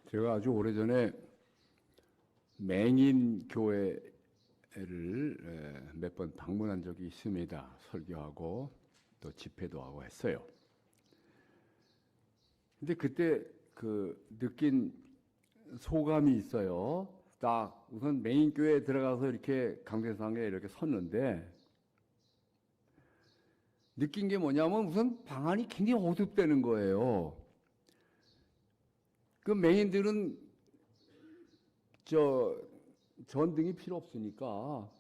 제가 아주 오래전에 맹인 교회를 몇 번 방문한 적이 있습니다. 설교하고 또 집회도 하고 했어요. 근데 그때 느낀 소감이 있어요. 딱 우선 맹인 교회에 들어가서 이렇게 강대상에 이렇게 섰는데 느낀 게 뭐냐면 우선 방안이 굉장히 어둡다는 거예요. 그 맹인들은 전등이 필요 없으니까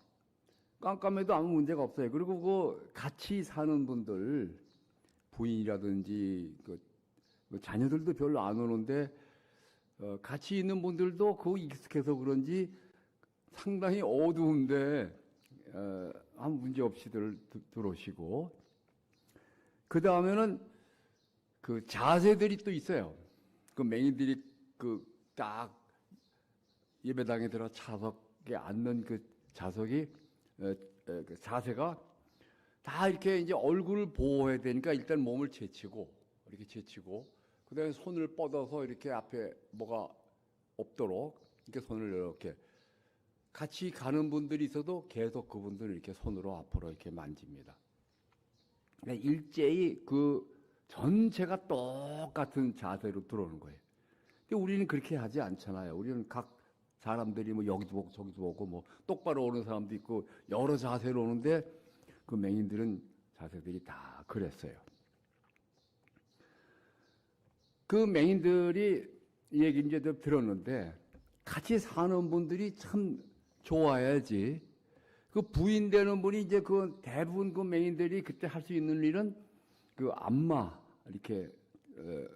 깜깜해도 아무 문제가 없어요. 그리고 같이 사는 분들, 부인이라든지 자녀들도 별로 안 오는데 같이 있는 분들도 익숙해서 그런지 상당히 어두운데 아무 문제 없이 들어오시고, 그 다음에는 자세들이 또 있어요. 맹인들이 딱 예배당에 들어 좌석에 앉는 좌석이 자세가 다 이렇게 이제 얼굴을 보호해야 되니까 일단 몸을 이렇게 제치고 그다음에 손을 뻗어서 이렇게 앞에 뭐가 없도록 이렇게 손을 이렇게 같이 가는 분들이 있어도 계속 그분들을 이렇게 손으로 앞으로 이렇게 만집니다. 그러니까 일제히 전체가 똑같은 자세로 들어오는 거예요. 근데 우리는 그렇게 하지 않잖아요. 우리는 각 사람들이 여기도 보고 저기도 보고 똑바로 오는 사람도 있고 여러 자세로 오는데 맹인들은 자세들이 다 그랬어요. 맹인들이 이 얘기 이제 들었는데 같이 사는 분들이 참 좋아야지. 부인 되는 분이 이제 대부분 맹인들이 그때 할 수 있는 일은 안마 이렇게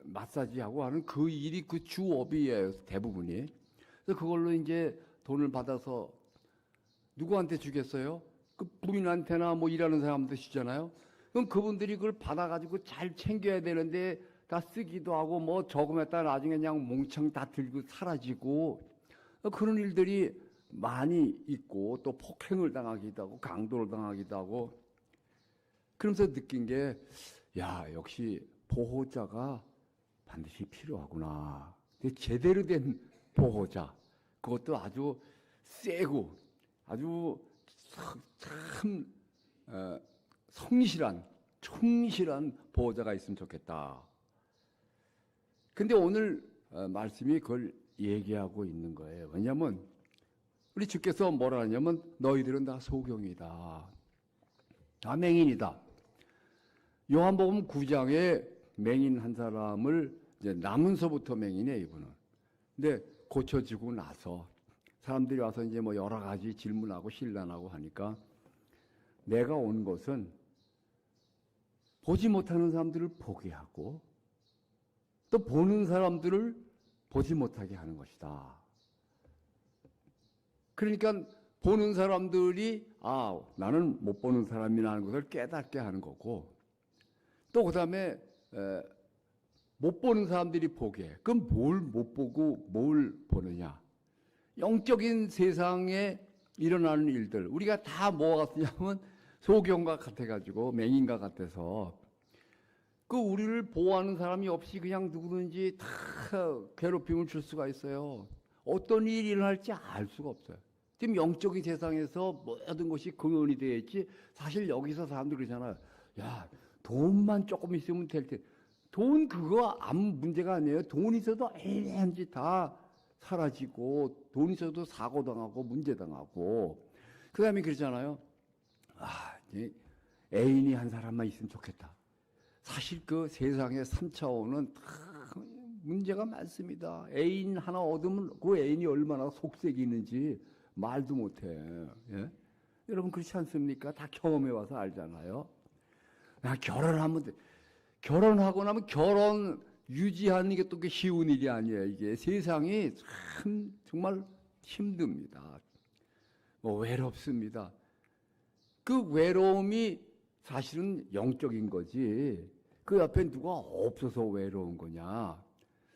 마사지하고 하는 일이 주업이에요, 대부분이. 그래서 그걸로 이제 돈을 받아서 누구한테 주겠어요? 부인한테나 일하는 사람한테 주잖아요. 그럼 그분들이 그걸 받아가지고 잘 챙겨야 되는데 다 쓰기도 하고 저금했다 나중에 그냥 몽창 다 들고 사라지고 그런 일들이 많이 있고, 또 폭행을 당하기도 하고 강도를 당하기도 하고. 그러면서 느낀 게 역시 보호자가 반드시 필요하구나. 제대로 된 보호자, 그것도 아주 세고 아주 참 성실한, 충실한 보호자가 있으면 좋겠다. 근데 오늘 말씀이 그걸 얘기하고 있는 거예요. 왜냐하면 우리 주께서 뭐라 하냐면 너희들은 다 소경이다, 다 맹인이다. 요한복음 9장에 맹인 한 사람을 이제 남은서부터 맹인이에요, 이분은. 근데 고쳐지고 나서 사람들이 와서 이제 여러 가지 질문하고 신란하고 하니까 내가 온 것은 보지 못하는 사람들을 보게 하고 또 보는 사람들을 보지 못하게 하는 것이다. 그러니까 보는 사람들이 나는 못 보는 사람이라는 것을 깨닫게 하는 거고, 또 그다음에 못 보는 사람들이 보게. 그럼 뭘 못 보고 뭘 보느냐? 영적인 세상에 일어나는 일들, 우리가 다 뭐가 같으냐면 소경과 같아가지고 맹인과 같아서 우리를 보호하는 사람이 없이 그냥 누구든지 다 괴롭힘을 줄 수가 있어요. 어떤 일이 일어날지 알 수가 없어요. 지금 영적인 세상에서 모든 것이 근원이 되어 있지, 사실 여기서 사람들이 그러잖아요. 돈만 조금 있으면 될 텐데. 돈 그거 아무 문제가 아니에요. 돈 있어도 애매한지 다 사라지고, 돈 있어도 사고 당하고 문제 당하고. 그다음에 그러잖아요. 애인이 한 사람만 있으면 좋겠다. 사실 세상의 3차원은 다 문제가 많습니다. 애인 하나 얻으면 그 애인이 얼마나 속색이 있는지 말도 못해. 예? 여러분 그렇지 않습니까? 다 경험해 와서 알잖아요. 결혼하고 나면 결혼 유지하는 게 또 쉬운 일이 아니에요. 이게 세상이 참 정말 힘듭니다. 외롭습니다. 외로움이 사실은 영적인 거지, 옆에 누가 없어서 외로운 거냐.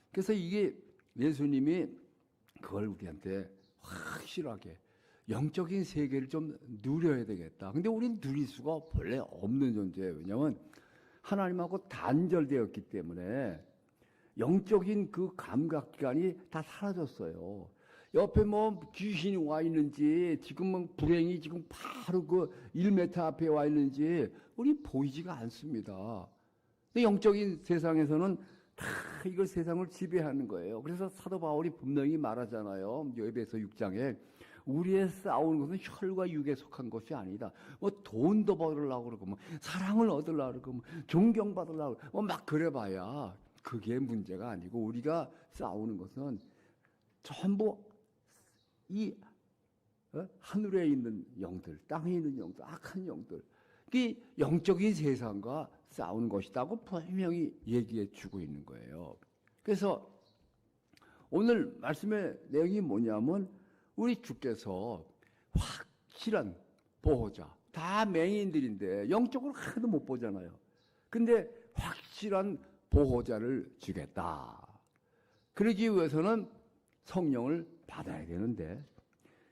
그래서 이게 예수님이 그걸 우리한테 확실하게 영적인 세계를 좀 누려야 되겠다. 근데 우리는 누릴 수가 본래 없는 존재예요. 왜냐하면 하나님하고 단절되었기 때문에 영적인 그 감각기관이 다 사라졌어요. 옆에 뭐 귀신이 와 있는지, 지금 뭐 불행이 지금 바로 그 1m 앞에 와 있는지, 우리 보이지가 않습니다. 근데 영적인 세상에서는 다 이걸 세상을 지배하는 거예요. 그래서 사도 바울이 분명히 말하잖아요. 에베소 6장에. 우리의 싸우는 것은 혈과 육에 속한 것이 아니다. 뭐 돈도 받으려고 그러고, 뭐 사랑을 얻으려고 그러고, 뭐 존경받으려고 그러고, 뭐 막 그래봐야 그게 문제가 아니고, 우리가 싸우는 것은 전부 이 하늘에 있는 영들, 땅에 있는 영들, 악한 영들, 이 영적인 세상과 싸우는 것이라고 분명히 얘기해 주고 있는 거예요. 그래서 오늘 말씀의 내용이 뭐냐면, 우리 주께서 확실한 보호자, 다 맹인들인데 영적으로 하나도 못 보잖아요. 근데 확실한 보호자를 주겠다. 그러기 위해서는 성령을 받아야 되는데,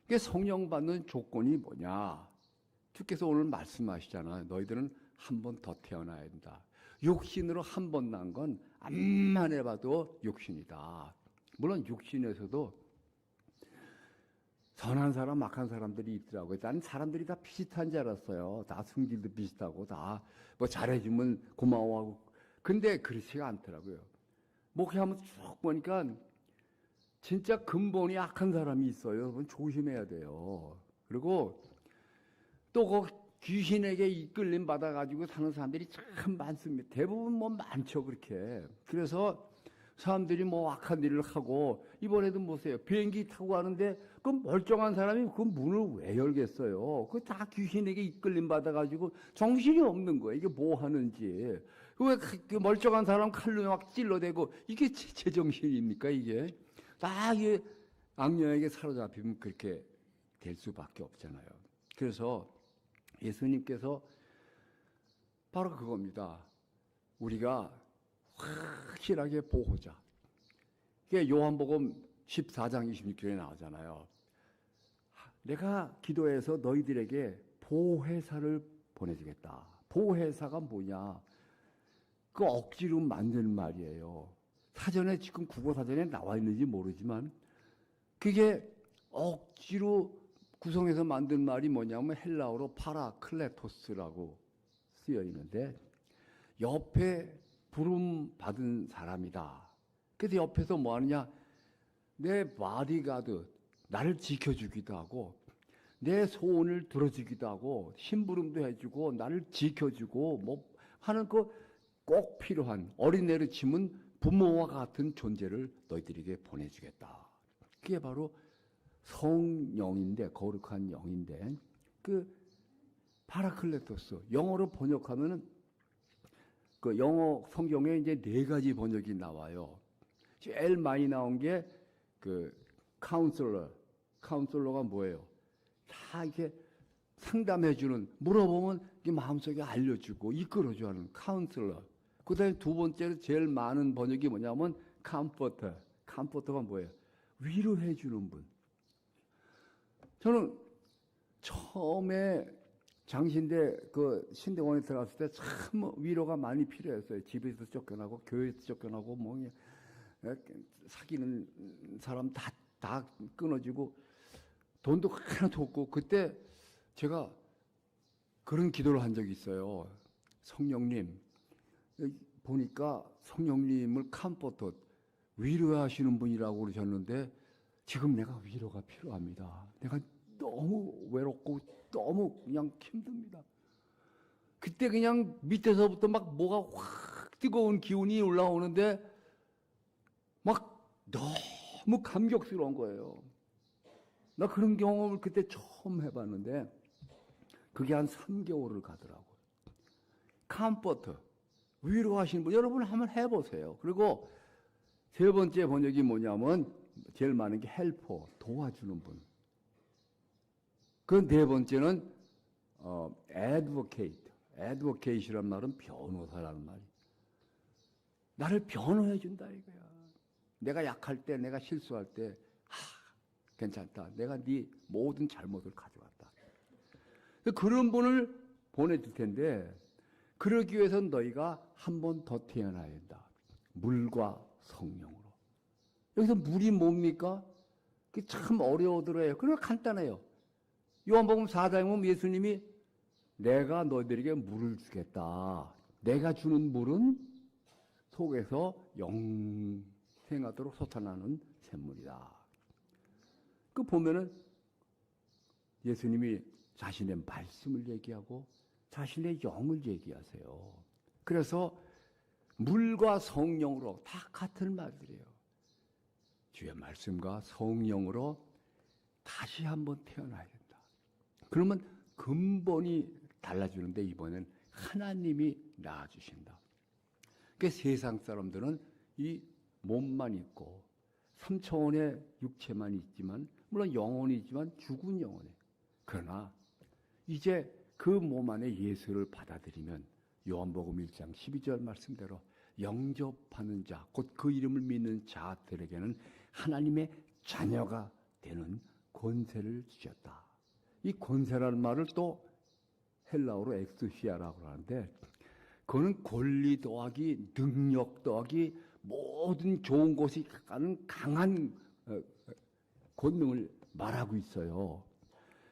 이게 성령 받는 조건이 뭐냐? 주께서 오늘 말씀하시잖아요. 너희들은 한 번 더 태어나야 된다. 육신으로 한 번 난 건 암만 해봐도 육신이다. 물론 육신에서도 선한 사람, 악한 사람들이 있더라고요. 나는 사람들이 다 비슷한 줄 알았어요. 다 성질도 비슷하고, 다 뭐 잘해주면 고마워하고. 근데 그렇지가 않더라고요. 목회하면서 쭉 보니까 진짜 근본이 악한 사람이 있어요. 여러분 조심해야 돼요. 그리고 또 그 귀신에게 이끌림 받아가지고 사는 사람들이 참 많습니다. 대부분 뭐 많죠, 그렇게. 그래서 사람들이 뭐 악한 일을 하고, 이번에도 보세요. 비행기 타고 가는데 그 멀쩡한 사람이 그 문을 왜 열겠어요? 그 다 귀신에게 이끌림 받아가지고 정신이 없는 거예요. 이게 뭐 하는지. 왜 그 멀쩡한 사람 칼로 막 찔러대고, 이게 제정신입니까, 이게? 다 이게 악령에게 사로잡히면 그렇게 될 수밖에 없잖아요. 그래서 예수님께서 바로 그겁니다. 우리가 확실하게 보호자. 그게 요한복음 14장 26절에 나오잖아요. 내가 기도해서 너희들에게 보혜사를 보내주겠다. 보혜사가 뭐냐? 그 억지로 만든 말이에요. 사전에 지금 국어 사전에 나와 있는지 모르지만, 그게 억지로 구성해서 만든 말이 뭐냐면 헬라어로 파라클레토스라고 쓰여 있는데, 옆에 부름 받은 사람이다. 그래서 옆에서 뭐 하느냐? 내 바디가드, 나를 지켜주기도 하고, 내 소원을 들어주기도 하고, 심부름도 해주고, 나를 지켜주고, 뭐 하는 그 꼭 필요한, 어린애를 치면 부모와 같은 존재를 너희들에게 보내주겠다. 그게 바로 성령인데, 거룩한 영인데, 그 파라클레토스, 영어로 번역하면은 그 영어 성경에 이제 4가지 번역이 나와요. 제일 많이 나온 게 그 카운슬러가 뭐예요? 다 이렇게 상담해주는, 물어보면 이게 마음속에 알려주고 이끌어줘 하는 카운슬러. 그 다음에 2번째로 제일 많은 번역이 뭐냐면 컴포터가 뭐예요? 위로해주는 분. 저는 처음에 장신대 그 신대원에 들어갔을 때 참 위로가 많이 필요했어요. 집에서 쫓겨나고 교회에서 쫓겨나고 뭐 사귀는 사람 다 끊어지고 돈도 하나도 없고, 그때 제가 그런 기도를 한 적이 있어요. 성령님, 보니까 성령님을 컴포터, 위로하시는 분이라고 그러셨는데 지금 내가 위로가 필요합니다. 내가 너무 외롭고 너무 그냥 힘듭니다. 그때 그냥 밑에서부터 막 뭐가 확 뜨거운 기운이 올라오는데 막 너무 감격스러운 거예요. 나 그런 경험을 그때 처음 해봤는데 그게 한 3개월을 가더라고요. 컴포터, 위로하시는 분, 여러분 한번 해보세요. 그리고 3번째 번역이 뭐냐면 제일 많은 게 헬퍼, 도와주는 분. 그 4번째는 advocate이란 말은 변호사라는 말이. 나를 변호해 준다 이거야. 내가 약할 때, 내가 실수할 때, 괜찮다. 내가 네 모든 잘못을 가져왔다. 그런 분을 보내줄 텐데, 그러기 위해서는 너희가 한 번 더 태어나야 된다. 물과 성령으로. 여기서 물이 뭡니까? 그게 참 어려워들어요. 그러나 간단해요. 요한복음 4장에 보면 예수님이 내가 너희들에게 물을 주겠다. 내가 주는 물은 속에서 영생하도록 솟아나는 샘물이다. 그 보면은 예수님이 자신의 말씀을 얘기하고 자신의 영을 얘기하세요. 그래서 물과 성령으로 다 같은 말들이에요. 주의 말씀과 성령으로 다시 한번 태어나야 된다. 그러면 근본이 달라지는데 이번엔 하나님이 낳아주신다. 그러니까 세상 사람들은 이 몸만 있고 3차원의 육체만 있지만 물론 영혼이 있지만 죽은 영혼에 그러나 이제 그 몸 안에 예수를 받아들이면 요한복음 1장 12절 말씀대로 영접하는 자, 곧 그 이름을 믿는 자들에게는 하나님의 자녀가 되는 권세를 주셨다. 이 권세라는 말을 또 헬라어로 엑스시아라고 하는데 그거는 권리 더하기 능력 더하기 모든 좋은 것이 가는 강한 권능을 말하고 있어요.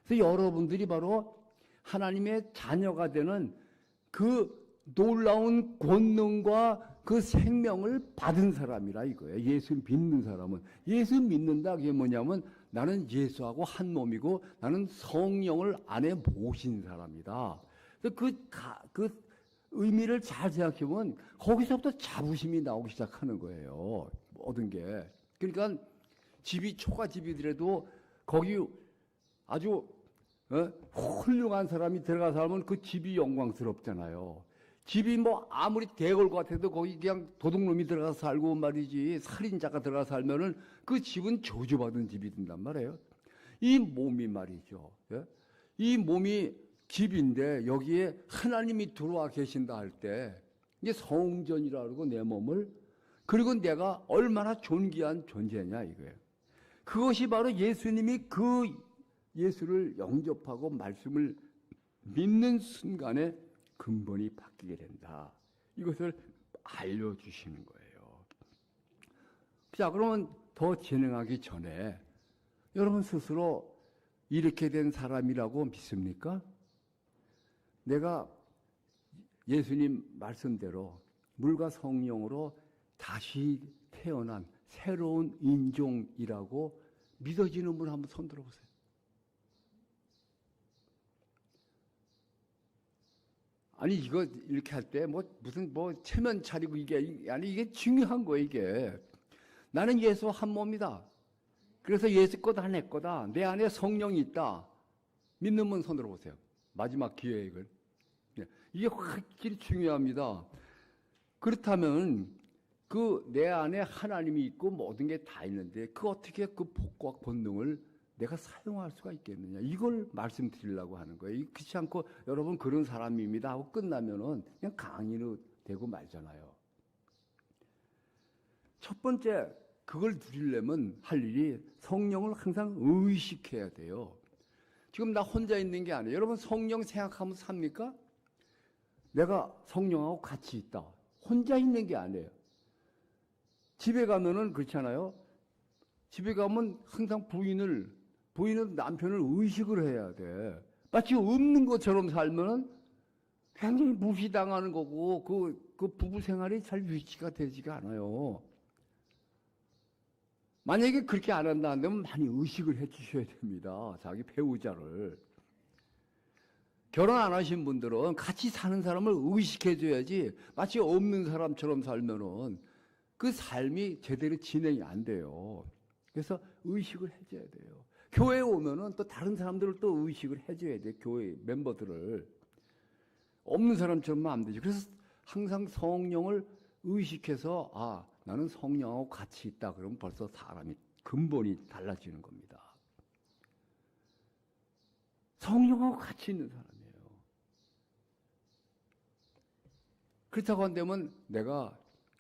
그래서 여러분들이 바로 하나님의 자녀가 되는 그 놀라운 권능과 그 생명을 받은 사람이라 이거예요. 예수 믿는 사람은. 예수 믿는다 그게 뭐냐면 나는 예수하고 한 몸이고 나는 성령을 안에 모신 사람이다. 그 의미를 잘 생각해보면 거기서부터 자부심이 나오기 시작하는 거예요. 모든 게. 그러니까 집이 초가집이더라도 거기 아주 훌륭한 사람이 들어가서 살면 그 집이 영광스럽잖아요. 집이 뭐 아무리 대궐 같아도 거기 그냥 도둑놈이 들어가서 살고 말이지 살인자가 들어가서 살면은 그 집은 저주받은 집이 된단 말이에요. 이 몸이 말이죠. 이 몸이 집인데 여기에 하나님이 들어와 계신다 할 때 이게 성전이라 그러고 내 몸을 그리고 내가 얼마나 존귀한 존재냐 이거예요. 그것이 바로 예수님이 그 예수를 영접하고 말씀을 믿는 순간에 근본이 바뀌게 된다. 이것을 알려주시는 거예요. 자, 그러면 더 진행하기 전에 여러분 스스로 이렇게 된 사람이라고 믿습니까? 내가 예수님 말씀대로 물과 성령으로 다시 태어난 새로운 인종이라고 믿어지는 분 한번 손 들어보세요. 아니 이거 이렇게 할 때 무슨 체면 차리고 이게 중요한 거예요. 이게 나는 예수 한 몸이다. 그래서 예수 거다 내 거다. 내 안에 성령이 있다. 믿는 분 손 들어보세요. 마지막 기회에 이걸. 이게 확실히 중요합니다. 그렇다면 그 내 안에 하나님이 있고 모든 게 다 있는데 그 어떻게 그 복과 권능을 내가 사용할 수가 있겠느냐. 이걸 말씀드리려고 하는 거예요. 그렇지 않고 여러분 그런 사람입니다 하고 끝나면은 그냥 강의로 되고 말잖아요. 첫 번째 그걸 누리려면 할 일이 성령을 항상 의식해야 돼요. 지금 나 혼자 있는 게 아니에요. 여러분 성령 생각하면 삽니까? 내가 성령하고 같이 있다. 혼자 있는 게 아니에요. 집에 가면은 그렇잖아요. 집에 가면 항상 부인은 남편을 의식을 해야 돼. 마치 없는 것처럼 살면은 굉장히 무시당하는 거고 그 부부 생활이 잘 유지가 되지가 않아요. 만약에 그렇게 안 한다면 많이 의식을 해 주셔야 됩니다. 자기 배우자를. 결혼 안 하신 분들은 같이 사는 사람을 의식해 줘야지 마치 없는 사람처럼 살면은 그 삶이 제대로 진행이 안 돼요. 그래서 의식을 해줘야 돼요. 교회에 오면은 또 다른 사람들을 또 의식을 해줘야 돼요. 교회 멤버들을. 없는 사람처럼만 안 되죠. 그래서 항상 성령을 의식해서 나는 성령하고 같이 있다. 그러면 벌써 사람이 근본이 달라지는 겁니다. 성령하고 같이 있는 사람이에요. 그렇다고 한다면 내가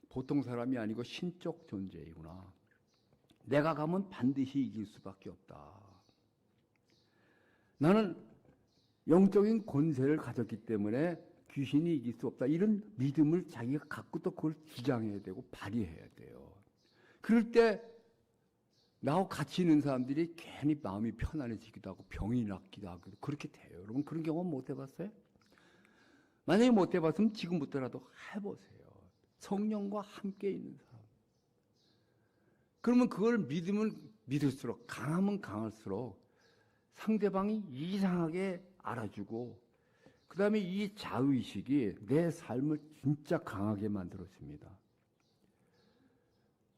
보통 사람이 아니고 신적 존재이구나. 내가 가면 반드시 이길 수밖에 없다. 나는 영적인 권세를 가졌기 때문에 귀신이 이길 수 없다. 이런 믿음을 자기가 갖고 또 그걸 주장해야 되고 발휘해야 돼요. 그럴 때 나하고 같이 있는 사람들이 괜히 마음이 편안해지기도 하고 병이 낫기도 하고 그렇게 돼요. 여러분 그런 경험 못 해봤어요? 만약에 못 해봤으면 지금부터라도 해보세요. 성령과 함께 있는 사람. 그러면 그걸 믿으면 믿을수록 강하면 강할수록 상대방이 이상하게 알아주고 그 다음에 이 자의식이 내 삶을 진짜 강하게 만들어줍니다.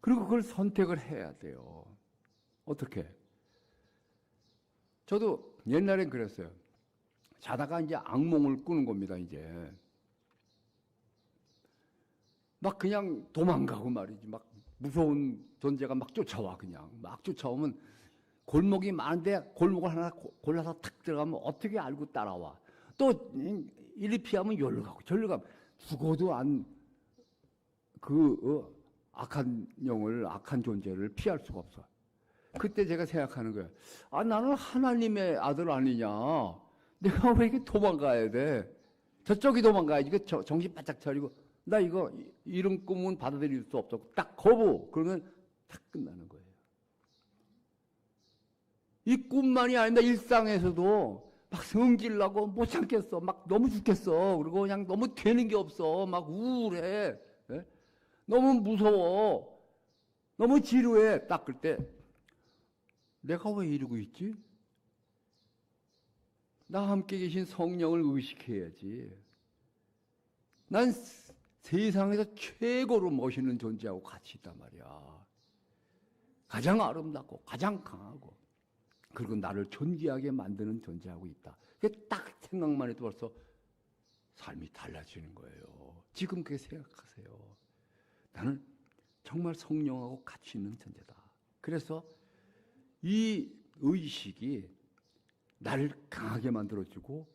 그리고 그걸 선택을 해야 돼요. 어떻게? 저도 옛날엔 그랬어요. 자다가 이제 악몽을 꾸는 겁니다, 이제. 막 그냥 도망가고 말이지. 막 무서운 존재가 막 쫓아와, 그냥. 막 쫓아오면 골목이 많은데 골목을 하나 골라서 탁 들어가면 어떻게 알고 따라와. 또 이리 피하면 여기로 가고 저리로 가면 죽어도 악한 영을, 악한 존재를 피할 수가 없어. 그때 제가 생각하는 거예요. 아, 나는 하나님의 아들 아니냐. 내가 왜 이렇게 도망가야 돼? 저쪽이 도망가야지. 정신 바짝 차리고 나 이런 꿈은 받아들일 수 없어. 딱 거부. 그러면 딱 끝나는 거예요. 이 꿈만이 아니라 일상에서도 막 성질나고 못 참겠어. 막 너무 죽겠어. 그리고 그냥 너무 되는 게 없어. 막 우울해. 네? 너무 무서워. 너무 지루해. 딱 그때 내가 왜 이러고 있지? 나와 함께 계신 성령을 의식해야지. 난 세상에서 최고로 멋있는 존재하고 같이 있단 말이야. 가장 아름답고 가장 강하고 그리고 나를 존귀하게 만드는 존재하고 있다. 그게 딱 생각만 해도 벌써 삶이 달라지는 거예요. 지금 그렇게 생각하세요. 나는 정말 성령하고 같이 있는 존재다. 그래서 이 의식이 나를 강하게 만들어주고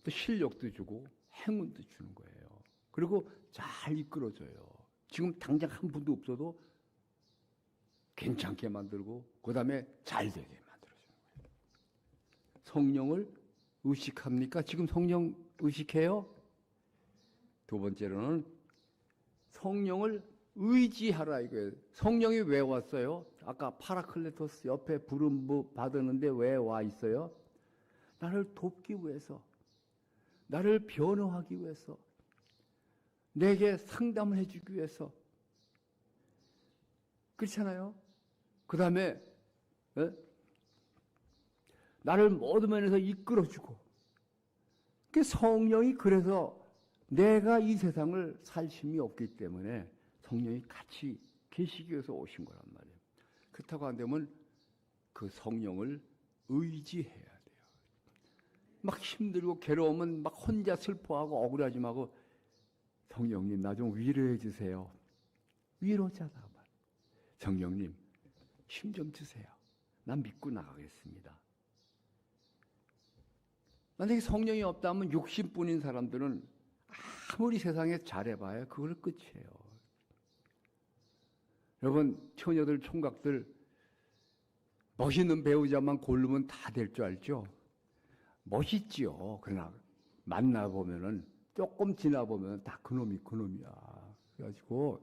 또 실력도 주고 행운도 주는 거예요. 그리고 잘 이끌어줘요. 지금 당장 한 분도 없어도 괜찮게 만들고 그 다음에 잘 되게 만들어주는 거예요. 성령을 의식합니까? 지금 성령 의식해요? 두 번째로는 성령을 의지하라 이거예요. 성령이 왜 왔어요? 아까 파라클레토스 옆에 부름 받았는데 왜 와 있어요? 나를 돕기 위해서, 나를 변호하기 위해서, 내게 상담을 해주기 위해서. 그렇잖아요? 그 다음에 나를 모든 면에서 이끌어주고. 그 성령이 그래서 내가 이 세상을 살 힘이 없기 때문에 성령이 같이 계시기 위해서 오신 거란 말이에요. 그렇다고 안 되면 그 성령을 의지해야 돼요. 막 힘들고 괴로우면 막 혼자 슬퍼하고 억울하지 말고 성령님 나 좀 위로해 주세요. 위로자다. 성령님 힘 좀 주세요. 난 믿고 나가겠습니다. 만약에 성령이 없다면 욕심뿐인 사람들은 아무리 세상에 잘해봐야 그걸 끝이에요. 여러분 처녀들 총각들 멋있는 배우자만 고르면 다 될 줄 알죠? 멋있지요. 그러나 만나보면은 조금 지나보면 다 그놈이 그놈이야. 그래가지고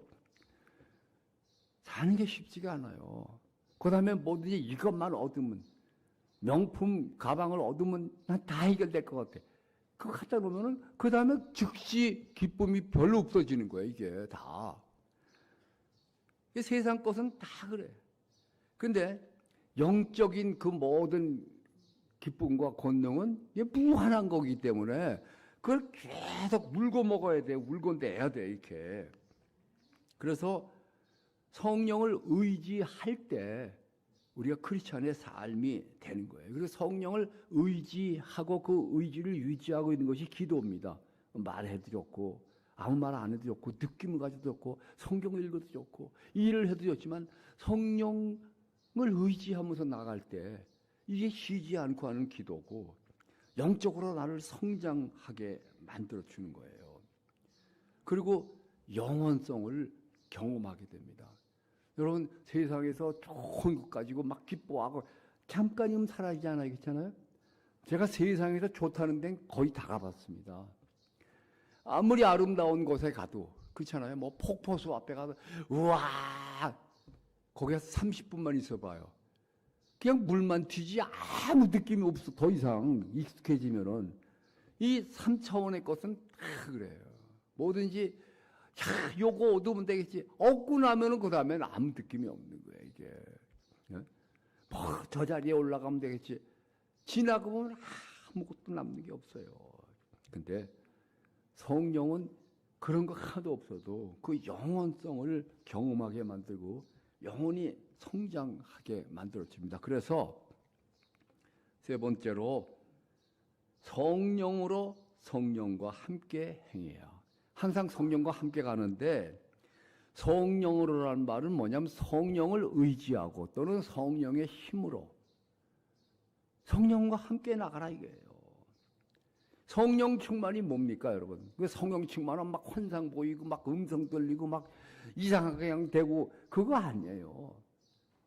사는 게 쉽지가 않아요. 그 다음에 뭐든지 이것만 얻으면 명품 가방을 얻으면 난 다 해결될 것 같아. 그거 갖다 놓으면은 그 다음에 즉시 기쁨이 별로 없어지는 거예요. 이게 다. 세상 것은 다 그래. 근데 영적인 그 모든 기쁨과 권능은 무한한 거기 때문에 그걸 계속 물고 먹어야 돼. 물고 내야 돼. 이렇게. 그래서 성령을 의지할 때 우리가 크리스찬의 삶이 되는 거예요. 그래서 성령을 의지하고 그 의지를 유지하고 있는 것이 기도입니다. 말해도 좋고 아무 말 안 해도 좋고 느낌을 가져도 좋고 성경을 읽어도 좋고 일을 해도 좋지만 성령을 의지하면서 나갈 때 이게 쉬지 않고 하는 기도고 영적으로 나를 성장하게 만들어주는 거예요. 그리고 영원성을 경험하게 됩니다. 여러분 세상에서 좋은 것 가지고 막 기뻐하고 잠깐이면 사라지잖아요. 그렇잖아요. 제가 세상에서 좋다는 데는 거의 다 가봤습니다. 아무리 아름다운 곳에 가도 그렇잖아요. 뭐 폭포수 앞에 가도 우와 거기서 30분만 있어봐요. 그냥 물만 튀지 아무 느낌이 없어. 더 이상 익숙해지면은 이 3차원의 것은 다 그래요. 뭐든지 야 요거 얻으면 되겠지. 얻고 나면은 그 다음엔 아무 느낌이 없는 거예요. 이게 뭐 저 자리에 올라가면 되겠지. 지나고 보면 아무것도 남는 게 없어요. 근데 성령은 그런 거 하나도 없어도 그 영원성을 경험하게 만들고 영혼이 성장하게 만들어집니다. 그래서 세 번째로 성령으로 성령과 함께 행해야. 항상 성령과 함께 가는데 성령으로라는 말은 뭐냐면 성령을 의지하고 또는 성령의 힘으로 성령과 함께 나가라 이거예요. 성령 충만이 뭡니까, 여러분? 그 성령 충만은 막 환상 보이고, 막 음성 들리고, 막 이상하게 그냥 되고, 그거 아니에요.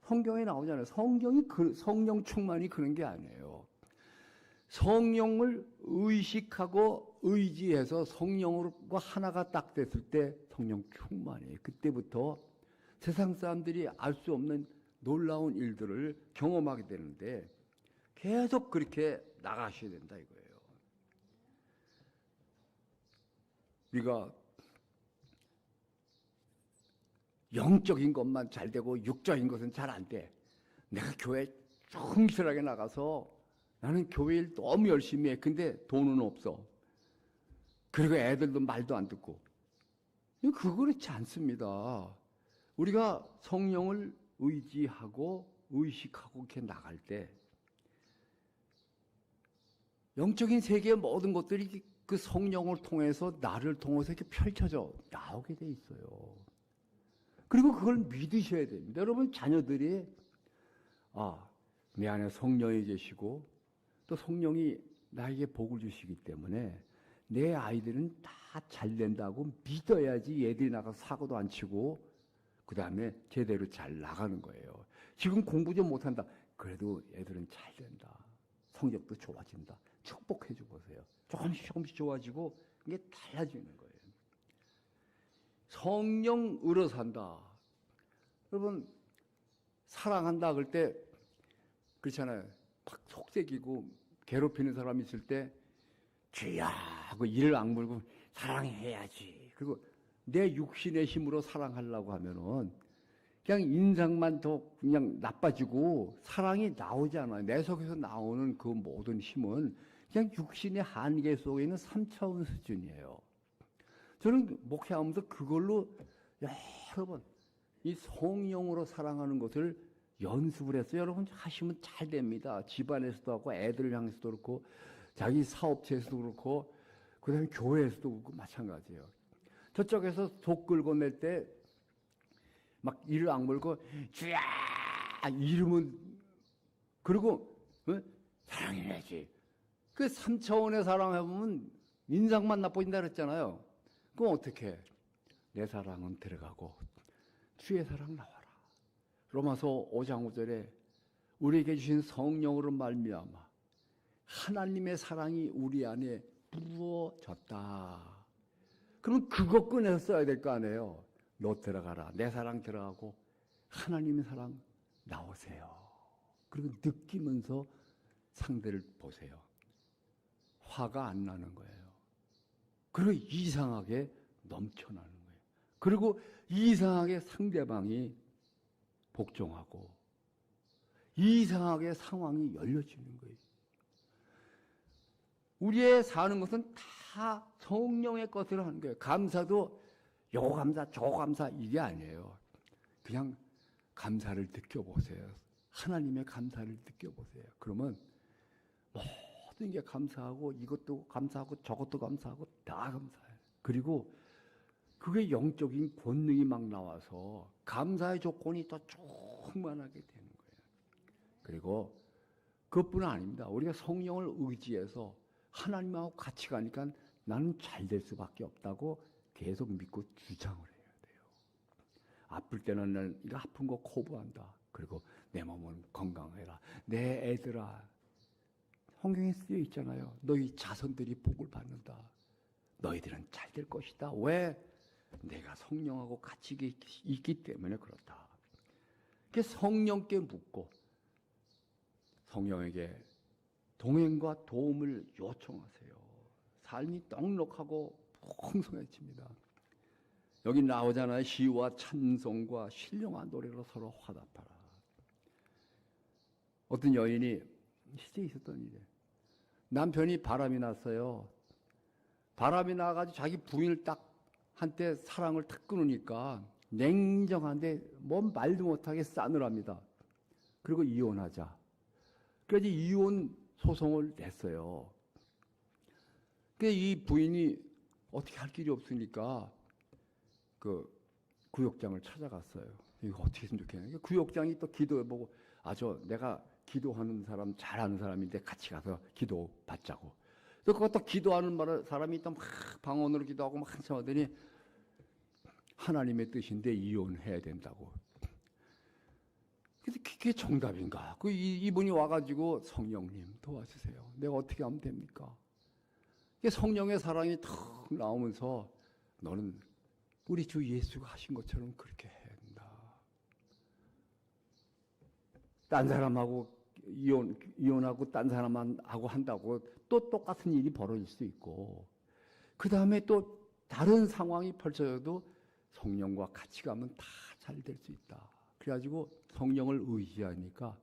성경에 나오잖아요. 성령 충만이 그런 게 아니에요. 성령을 의식하고 의지해서 성령과 하나가 딱 됐을 때 성령 충만이에요. 그때부터 세상 사람들이 알 수 없는 놀라운 일들을 경험하게 되는데 계속 그렇게 나가셔야 된다 이거예요. 우리가 영적인 것만 잘 되고 육적인 것은 잘 안 돼. 내가 교회 충실하게 나가서 나는 교회 일 너무 열심히 해. 근데 돈은 없어. 그리고 애들도 말도 안 듣고. 그거 그렇지 않습니다. 우리가 성령을 의지하고 의식하고 이렇게 나갈 때 영적인 세계의 모든 것들이 그 성령을 통해서 나를 통해서 이렇게 펼쳐져 나오게 돼 있어요. 그리고 그걸 믿으셔야 됩니다. 여러분 자녀들이 내 안에 성령이 계시고 또 성령이 나에게 복을 주시기 때문에 내 아이들은 다 잘 된다고 믿어야지 얘들이 나가서 사고도 안 치고 그 다음에 제대로 잘 나가는 거예요. 지금 공부 좀 못한다. 그래도 애들은 잘 된다. 성적도 좋아진다. 축복해 줘 보세요. 조금씩 좋아지고 이게 달라지는 거예요. 성령으로 산다. 여러분 사랑한다 그럴 때 그렇잖아요. 막 속색이고 괴롭히는 사람이 있을 때 주야 하고 이를 악물고 사랑해야지. 그리고 내 육신의 힘으로 사랑하려고 하면은 그냥 인상만 더 그냥 나빠지고 사랑이 나오지 않아요. 내 속에서 나오는 그 모든 힘은 그냥 육신의 한계 속에 있는 3차원 수준이에요. 저는 목회하면서 그걸로 여러 번 이 성령으로 사랑하는 것을 연습을 했어요. 여러분 하시면 잘 됩니다. 집안에서도 하고 애들을 향해서도 그렇고 자기 사업체에서도 그렇고 그다음에 교회에서도 그렇고 마찬가지예요. 저쪽에서 속 끌고 낼 때 막 이를 악물고 주야 이러면 그리고 사랑해야지. 그 3차원의 사랑해보면 인상만 나빠진다 그랬잖아요. 그럼 어떻게 해? 내 사랑은 들어가고 주의 사랑 나와라. 로마서 5장 5절에 우리에게 주신 성령으로 말미암아 하나님의 사랑이 우리 안에 부어졌다. 그러면 그거 꺼내서 써야 될 거 아니에요. 너 들어가라. 내 사랑 들어가고 하나님의 사랑 나오세요. 그리고 느끼면서 상대를 보세요. 화가 안 나는 거예요. 그리고 이상하게 넘쳐나는 거예요. 그리고 이상하게 상대방이 복종하고 이상하게 상황이 열려지는 거예요. 우리의 사는 것은 다 성령의 것을 하는 거예요. 감사도 요거 감사, 저거 감사 이게 아니에요. 그냥 감사를 느껴보세요. 하나님의 감사를 느껴보세요. 그러면 모든 게 감사하고 이것도 감사하고 저것도 감사하고 다 감사해요. 그리고 그게 영적인 권능이 막 나와서 감사의 조건이 더 충만하게 되는 거예요. 그리고 그것뿐 아닙니다. 우리가 성령을 의지해서 하나님하고 같이 가니까 나는 잘 될 수밖에 없다고 계속 믿고 주장을 해야 돼요. 아플 때는 난 이거 아픈 거 거부한다. 그리고 내 몸은 건강해라. 내 애들아 성경에 쓰여 있잖아요. 너희 자손들이 복을 받는다. 너희들은 잘 될 것이다. 왜? 내가 성령하고 같이 있기 때문에 그렇다. 성령께 묻고 성령에게 동행과 도움을 요청하세요. 삶이 떡록하고 풍성해집니다. 여기 나오잖아요. 시와 찬송과 신령한 노래로 서로 화답하라. 어떤 여인이 실제 있었던 일이에요. 남편이 바람이 났어요. 바람이 나가지고 자기 부인을 딱 한때 사랑을 탁 끊으니까 냉정한데 뭔 말도 못하게 싸늘합니다. 그리고 이혼하자. 그래서 이혼 소송을 냈어요. 이 부인이 어떻게 할 길이 없으니까 그 구역장을 찾아갔어요. 이거 어떻게 했으면 좋겠냐. 구역장이 또 기도해보고 내가 기도하는 사람 잘하는 사람인데 같이 가서 기도 받자고. 그래서 그것도 기도하는 사람이 또 막 방언으로 기도하고 막 한참 하더니 하나님의 뜻인데 이혼해야 된다고. 그게 정답인가? 이분이 와가지고 성령님 도와주세요. 내가 어떻게 하면 됩니까? 성령의 사랑이 탁 나오면서 너는 우리 주 예수가 하신 것처럼 그렇게 해야 된다. 딴 사람하고 이혼하고 딴 사람하고 한다고 또 똑같은 일이 벌어질 수 있고, 그 다음에 또 다른 상황이 펼쳐져도 성령과 같이 가면 다 잘 될 수 있다. 그래가지고 성령을 의지하니까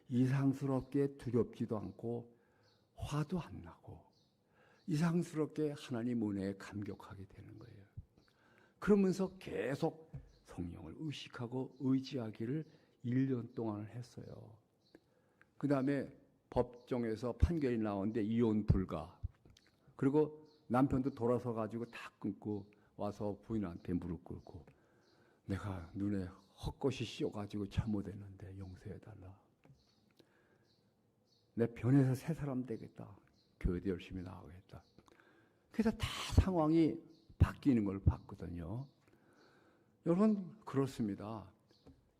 이상스럽게 두렵지도 않고 화도 안 나고 이상스럽게 하나님 은혜에 감격하게 되는 거예요. 그러면서 계속 성령을 의식하고 의지하기를 1년 동안 했어요. 그 다음에 법정에서 판결이 나오는데 이혼 불가. 그리고 남편도 돌아서 가지고 다 끊고 와서 부인한테 무릎 꿇고 내가 눈에 헛것이 씌어가지고 잘못했는데 용서해달라. 내 변해서 새 사람 되겠다. 교회도 열심히 나가겠다. 그래서 다 상황이 바뀌는 걸 봤거든요. 여러분 그렇습니다.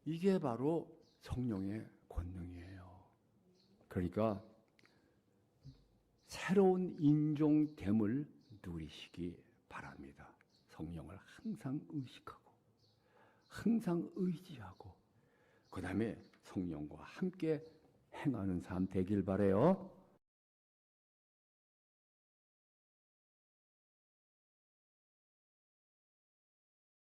이게 바로 성령의 권능이에요. 그러니까 새로운 인종됨을 누리시기 바랍니다. 성령을 항상 의식하고 항상 의지하고 그 다음에 성령과 함께 행하는 삶 되길 바라요.